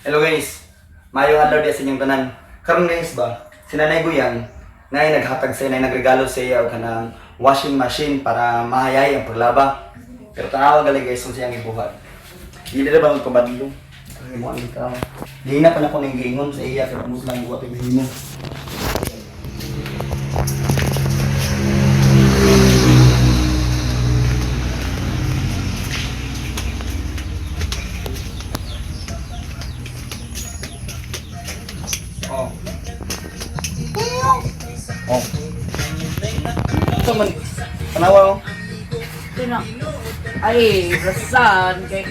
Hello guys, maayong adlaw di sa inyong tanan. Karon guys ba, si Nanay Guyang ngay naghatag sa inay nagregalo sa iya og kanang washing machine para mahayay ang paglaba. Pero tanawa gali guys kung siyang ibuhat. Dili ra ba magpabadlo? Ay mo ang ikaw. Di na pa na ko ning giingon sa iya pero mus lang buhat ang himo. Oh. Oh. Ito man. Tanawa oh. Tina. Ay, rasan kay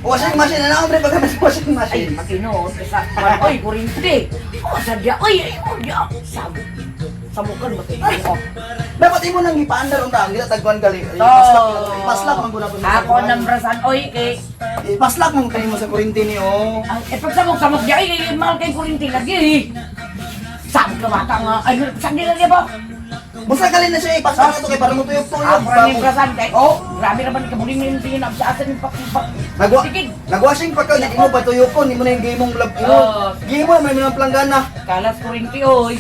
Washing machine na pre pag sa washing ay machine. makinoon kasa man oy kuryente. O sadya oy ay o ya sab. Samukan ba kayo? Dapat imo nang ipaandar unta, dili tagkuan gali. Oh. Paslak man guna Ako nang rasan oy kay Paslak man kanimo sa kuryente ni oh. ang pag samok di ay mahal kay kuryente lagi. Sab ka bata nga ay sandi lagi ba? Busa gali na siya ipaslak to kay para mo tuyok-tuyok. Ako rin rasan kay oh grabe naman kabuling ni tingin sa atin pak. Nagwashing pa ka, hindi mo pa tuyokon, hindi mo na yung game mong lab. Oh. Game mo na may mga planggana. Kalas kuryente oy.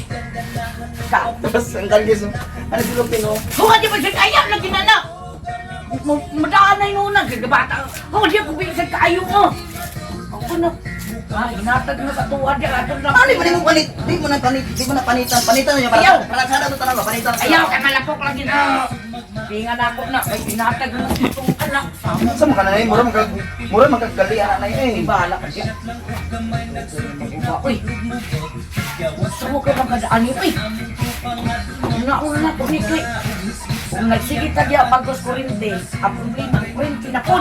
Sab. Tapos ang kalgis, ano silog tino? Kung hindi mo siya kaya lagi na na. Madaan na yung unang kagabata. Kung hindi ko bisan kayo mo. Ako na. Hinatag na sa tuwa diya. Ano ba mo panit? Di mo na panitan. Panitan niya Ayaw. para sana to tanaw, panitan. Ayaw ka malapok lagi na. Pingan ako na. Ay hinatag na sa itong anak. Sa mga kanay, mura magkagali anak na yun eh. Bahala ka siya. Uy. Gusto mo ka magkadaan yun. Uy. Nauna na po ni Kay. Kung nagsigit na diya pagkos kurinte, ang problema ang kurinte na po.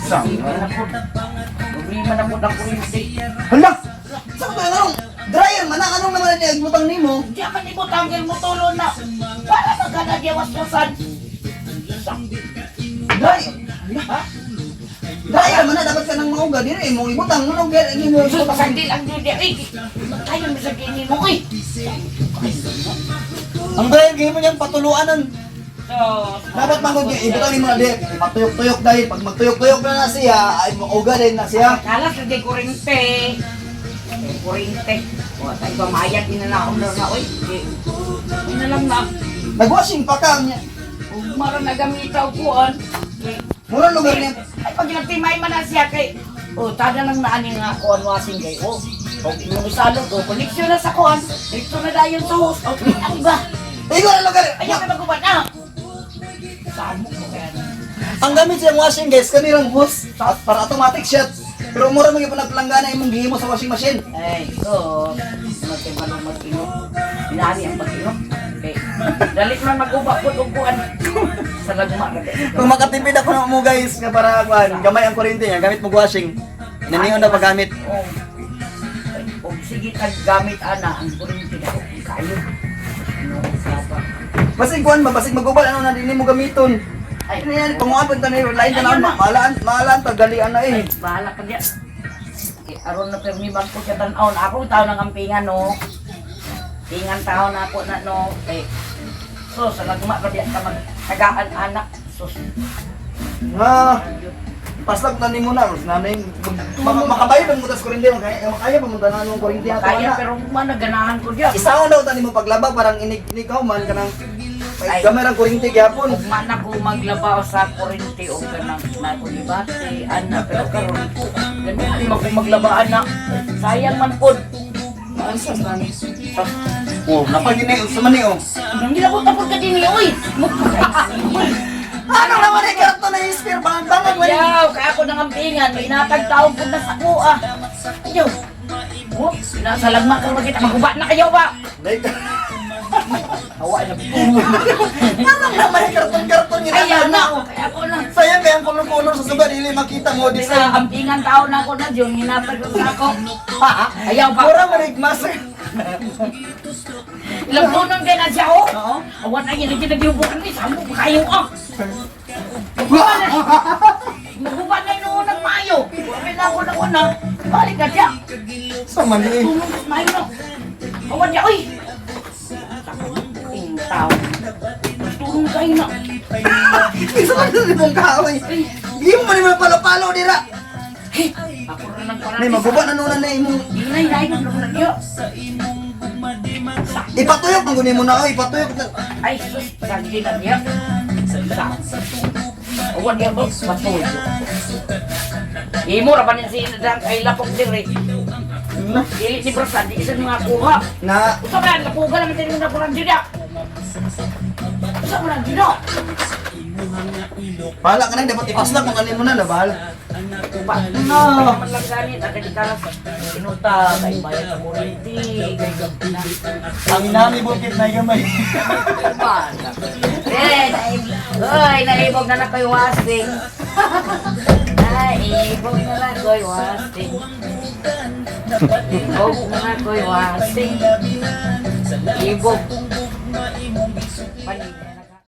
Problema na po. Problema na po ng kurinte. Hala! Saan ka anong? Dryer man, anong naman niya igbutang nimo? Diya man imo tanggil mo tulo na. Para magkana diya waswasan. Dryer! Ha? Dryer man na, dapat ka nang mauga. Dili mo ibutang mo nung gani mo. So pasandil ang diya. Ay, kayo mo sa kini mo. Uy. Ang dryer game mo niyang patuluanan. So, Dapat mangod yung ibutang nimo na di. Magtuyok-tuyok dahil pag magtuyok-tuyok na siya, ay mauga din na siya. kalas na di kurinte. Kurinte. O, tayo ba mayat inanaon na na. Uy, inalam na. Nagwashing pa ka niya. Mara na gamitaw kuan. Murang lugar niya. Ay, pag nagtimay man na siya kay, tada lang naaning nga kuan wasing kay, pag inusalog, koneksyon na sa kuan, dito na dayon sa host, ang iba. Igo na lugar. Ayaw ka magkuban na. Saan mo ko kaya? Ang gamit siyang washing guys, kanirang hose para automatic shot. Pero mura mga panagpalanggana imong gihimo sa washing machine. Ay, so, magtibalong mag-inok. Inani ang pag-inok. Okay. Dalit man mag-uba po itong kuan. Sa lagma ka din. Kung makatipid ako na mo guys, nga para kuan, gamay ang kuryente niya, gamit mo washing. Naniyon na paggamit. O sige kag gamit ana ang kuryente na kayo. Ano sapa? Basig kuan ba, basig magubal ano na dinhi mo gamiton. Ay, Ano yan, panguapon ta na lain ka na malaan tagalian na ay, eh. bahala ka diyan. Aron na permi bang ko sa tan-aon. Ako tao ng ampingan no. Pingan tao na ako na no. So sa lagma ka diyan ka magtagaan anak. Sus. Nga, paslag na nimo na, nanay makabayad ang mutas kuryente, makaya pa mo tanan ng kuryente ato Kaya ana. pero man naganahan ko diyan. Isaw daw tani mo paglaba parang inikaw man kanang Ay. gamay ang kuryente gyapon. Ug man ako maglabaw sa kuryente o kanang nakulibati ana pero karon ganun mo maglaba anak. Sayang man pod. Ansas na ni. Oh, napagini sa mani oh. Hindi na ko tapos ka din oy. Ano naman ay karto na ispir bangag wala. Ayaw, kaya ako nangampingan, may natagtaon po na sa kuha. Ayaw. Oh, nasa lagma ka magkita, magubat na kayo ba? Like, Hawa na. ano naman ay karton nila. Ayaw na, kaya ako na. Sayang kaya ang kulor-kulor sa suga dili makita mo Sa design. ampingan taon na ako na, yung hinatag ko sa ako. Ayaw ba? Mura marigmas. Ilang tunon din na siya, oh. Oo. Awan na yun, nagkinubukan ni Sambo, kayo, oh. Magubat na yun ng mayo. Kaya na ako na una. Balik na siya. Sa mani. Tulong mayo na. Awan niya, oy. Ting tao. Tulong kayo na. Isa lang sa mong kahoy. Di mo man naman palo-palo dira. Ako rin ang Nay, maguba na nuna na imong. Inay, nayon naman na niyo. Ipatuyok ang gunin mo na, oy, ipatuyok. Ay, sus, sagdi na niya. Uwan niya ba? Patuyo. Imo, rabanin si Inadang ay lapok dire. Dili ni Brasa, di isa mga kuha. Na, Usa ba, napuga naman tayo na kurang dida. Usa mo lang dida. bahala ka na, dapat ipaslak kung kanin mo na, bahala. Pa, no. Man lang ganit, at di ka sinuta, kay bayad sa kurenti, kay na. Ang inami bukit na gamay. Naibog na na ko'y wasting. Naibog na na ko'y wasting. Ibog na na ko'y wasting. Ibog. Panig.